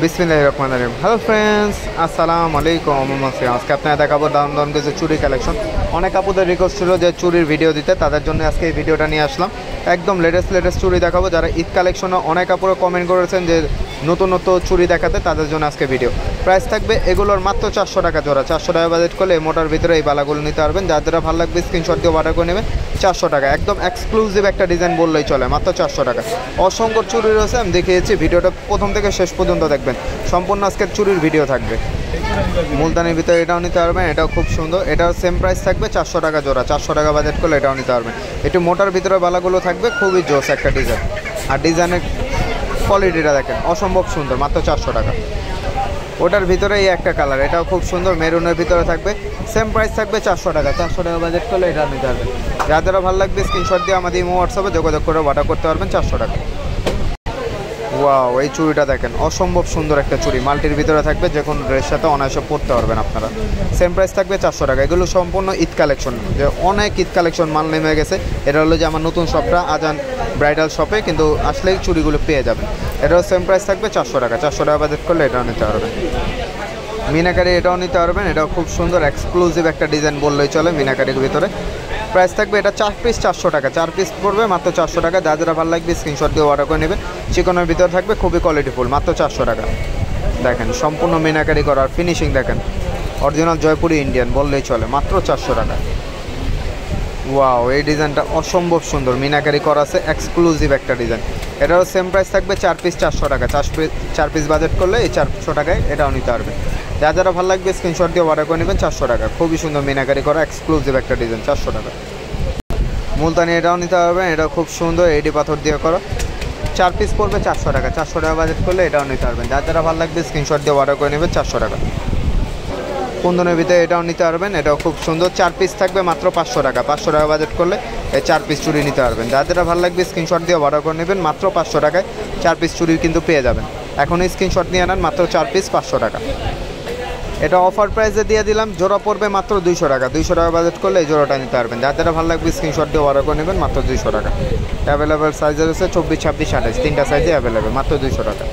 বিসমিল্লাহির রহমানির রহিম। Hello friends, আসসালামু আলাইকুম। আজকে আপনারা দেখাবো দাম দাম কিছু চুরি কালেকশন। অনেক আপুদের রিকোয়েস্ট ছিল যে চুরির ভিডিও দিতে, তাদের জন্য আজকে এই ভিডিওটা নিয়ে আসলাম। একদম লেটেস্ট চুরি দেখাবো। যারা ঈদ কালেকশনে অনেক আপুরা কমেন্ট করেছেন যে নতুন চুরি দেখাতে, তাদের জন্য আজকে ভিডিও। প্রাইস থাকবে এগুলোর মাত্র 400 টাকা জোড়া। 400 টাকা বাজেট করলে এই মোটার ভিতরে এই বালাগুলো নিতে পারবেন। যাদের ভালো লাগবে স্ক্রিনশট দিয়ে অর্ডার করে নেবেন। 400 টাকা একদম এক্সক্লুসিভ একটা ডিজাইন বললেই চলে, মাত্র 400 টাকা। অসংখ্য চুরি রয়েছে, আমি দেখিয়েছি। ভিডিওটা প্রথম থেকে শেষ পর্যন্ত দেখবেন, সম্পূর্ণ আজকের চুরির ভিডিও থাকবে। মুলতানির ভিতরে এটাও নিতে পারবেন, এটাও খুব সুন্দর। এটাও সেম প্রাইস থাকবে 400 টাকা জোড়া। 400 টাকা বাজেট করলে এটাও নিতে পারবেন। একটু মোটার ভিতরে বালাগুলো থাকবে, খুবই জোস একটা ডিজাইন। আর ডিজাইনের কোয়ালিটিটা দেখেন, অসম্ভব সুন্দর, মাত্র 400 টাকা। ওটার ভিতরে এই একটা কালার, এটাও খুব সুন্দর, মেরুনের ভিতরে থাকবে। সেম প্রাইস থাকবে 400 টাকা। 400 টাকা বাজেট করলে এটা নিতে পারবেন। যাদেরও ভালো লাগবে স্ক্রিনশট দিয়ে আমাদের ইমো হোয়াটসঅ্যাপে যোগাযোগ করে অর্ডার করতে পারবেন। 400 টাকা। ওয়াও, এই চুড়িটা দেখেন, অসম্ভব সুন্দর একটা চুড়ি। মাল্টির ভিতরে থাকবে, যে কোনো ড্রেসের সাথে অনায়াসে পরতে পারবেন আপনারা। সেম প্রাইস থাকবে 400 টাকা। এগুলো সম্পূর্ণ ঈদ কালেকশন, যে অনেক ঈদ কালেকশন মাল নেমে গেছে। এটা হলো যে আমার নতুন শপটা আজান ব্রাইডাল শপে, কিন্তু আসলেই চুড়িগুলো পেয়ে যাবেন। এটাও সেম প্রাইস থাকবে 400 টাকা। 400 টাকা বাজেট করলে এটাও নিতে পারবেন। মিনাকারি এটাও নিতে পারবেন। এটাও খুব সুন্দর এক্সক্লুসিভ একটা ডিজাইন বললেই চলে। মিনাকারির ভিতরে প্রাইস থাকবে এটা 4 পিস 400 টাকা। 4 পিস পড়বে মাত্র 400 টাকা। যারা ভালো লাগবে স্ক্রিনশট দিয়ে অর্ডার করে নেবেন। চিকনের ভিতরে থাকবে, খুবই কোয়ালিটিফুল, মাত্র 400 টাকা। দেখেন সম্পূর্ণ মিনাকারি করার ফিনিশিং দেখেন, অরিজিনাল জয়পুরি ইন্ডিয়ান বললেই চলে, মাত্র 400 টাকা। ওয়াও, এই ডিজাইনটা অসম্ভব সুন্দর, মিনাকারি করা আছে, এক্সক্লুসিভ একটা ডিজাইন। এটারও সেম প্রাইস থাকবে 4 পিস 400 টাকা। 4 পিস বাজেট করলে এই 400 টাকায় এটাও নিতে পারবে। যারা ভালো লাগবে স্ক্রিনশট দিয়ে অর্ডার করে নেবেন। 400 টাকা, খুবই সুন্দর মিনাকারি করা এক্সক্লুসিভ একটা ডিজাইন, 400 টাকা। মুলতানি এটাও নিতে পারবেন। এটাও খুব সুন্দর, এডি পাথর দিয়ে করা। 4 পিস পড়বে 400 টাকা। 400 টাকা বাজেট করলে এটাও নিতে পারবেন। যারা ভালো লাগবে স্ক্রিনশট দিয়ে অর্ডার করে নেবেন। 400 টাকা। কুন্দনের ভিতরে এটাও নিতে পারবেন। এটাও খুব সুন্দর, 4 পিস থাকবে মাত্র 500 টাকা। 500 টাকা বাজেট করলে এই 4 পিস চুড়ি নিতে পারবেন। যারা ভালো লাগবে স্ক্রিনশট দিয়ে অর্ডার করে নেবেন। মাত্র 500 টাকায় 4 পিস চুড়ি কিন্তু পেয়ে যাবেন। এখনই স্ক্রিনশট নিয়ে আনেন, মাত্র 4 পিস 500 টাকা। এটা অফার প্রাইসে দিয়ে দিলাম, জোড়া পড়বে মাত্র 200 টাকা। 200 টাকা বাজেট করলে এই জোড়াটা নিতে পারবেন। যারা ভালো লাগবে স্ক্রিনশট দিয়ে অর্ডার করে নেবেন, মাত্র 200 টাকা। অ্যাভেলেবেল সাইজে রয়েছে 24, 26, 28, 3টা সাইজে অ্যাভেলেবেল, মাত্র 200 টাকা।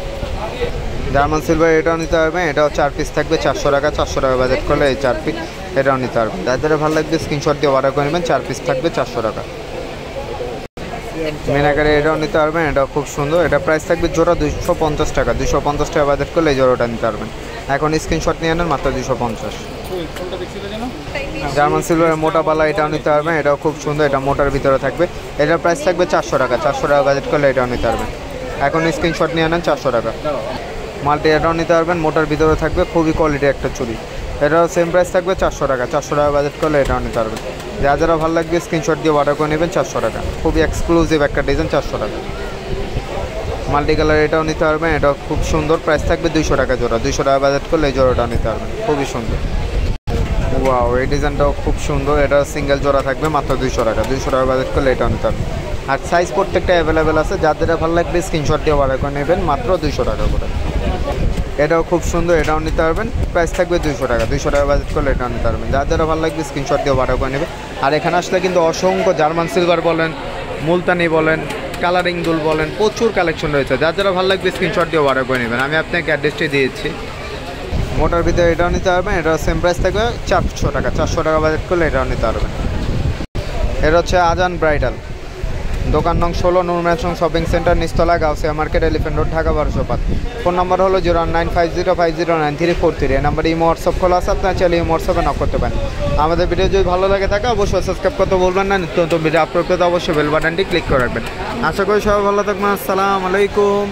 জার্মান সিলভার এটাও নিতে পারবেন। এটাও 4 পিস থাকবে 400 টাকা। 400 টাকা বাজেট করলে এই 4 পিস এটাও নিতে পারবেন। যাদের ভালো লাগবে স্ক্রিনশট দিয়ে অর্ডার করে নেবেন। 4 পিস থাকবে 400 টাকা। মিনাকারি এটাও নিতে পারবেন। এটাও খুব সুন্দর, এটা প্রাইস থাকবে জোড়া 250 টাকা। 250 টাকা বাজেট করলে এই জোড়াটা নিতে পারবেন। এখন স্ক্রিনশট নিয়ে নেন, মাত্র 250। জার্মান সিলভারের মোটা পালা এটাও নিতে পারবেন। এটাও খুব সুন্দর, এটা মোটার ভিতরে থাকবে। এটার প্রাইস থাকবে 400 টাকা। 400 টাকা বাজেট করলে এটাও নিতে পারবেন। এখন স্ক্রিনশট নিয়ে নেন, 400 টাকা। মাল্টি এটাও নিতে পারবেন, মোটার ভিতরে থাকবে, খুবই কোয়ালিটি একটা চুড়ি। এটাও সেম প্রাইস থাকবে 400 টাকা। 400 টাকা বাজেট করলে এটাও নিতে পারবেন। যারা ভালো লাগবে স্ক্রিনশট দিয়ে অর্ডার করে নেবেন। 400 টাকা, খুবই এক্সক্লুসিভ একটা ডিজাইন, 400 টাকা। মাল্টি কালার এটাও নিতে পারবেন। এটাও খুব সুন্দর, প্রাইস থাকবে 200 টাকা জোড়া। 200 টাকা বাজেট করলে এই জোড়াটাও নিতে পারবেন, খুবই সুন্দর। ওয়াও, এই ডিজাইনটাও খুব সুন্দর। এটা সিঙ্গেল জোড়া থাকবে মাত্র 200 টাকা। 200 টাকা বাজেট করলে এটাও নিতে পারবেন। আর সাইজ প্রত্যেকটা অ্যাভেলেবেল আছে। যাদের ভালো লাগবে স্ক্রিনশট দিয়ে অর্ডার করে নেবেন, মাত্র 200 টাকা করে। এটাও খুব সুন্দর, এটাও নিতে পারবেন। প্রাইস থাকবে 200 টাকা। 200 টাকা বাজেট করলে এটাও নিতে পারবেন। যারা ভালো লাগবে স্ক্রিনশট দিয়ে অর্ডার করে নেবে। আর এখানে আসলে কিন্তু অসংখ্য জার্মান সিলভার বলেন, মুলতানি বলেন, কালারিং দুল বলেন, প্রচুর কালেকশন রয়েছে। যারা ভালো লাগবে স্ক্রিনশট দিয়ে অর্ডার করে নেবেন। আমি আপনাকে অ্যাড্রেসটি দিয়েছি। মোটার ভিতরে এটাও নিতে পারবেন। এটাও সেম প্রাইস থাকবে 400 টাকা। 400 টাকা বাজেট করলে এটাও নিতে পারবেন। এটা হচ্ছে আজান ব্রাইডাল, দোকান নং 16, নূর ম্যানশন শপিং সেন্টার, নিচতলা, Gausia market, elephant road, Dhaka 1205। Phone number হলো 01950509343। এই নাম্বারে ইমো হোয়াটসঅ্যাপ খোলা আছে, আপনার চাইলে ইমো হোয়াটসঅ্যাপে নক করতে পারেন। আমাদের ভিডিও যদি ভালো লাগে থাকে অবশ্যই সাবস্ক্রাইব করতে বলবেন না। নিত্য নতুন ভিডিও আপলোড করতে অবশ্যই বেল বাটনটি ক্লিক করে রাখবেন। আশা করি সবাই ভালো থাকবেন। আসসালামু আলাইকুম।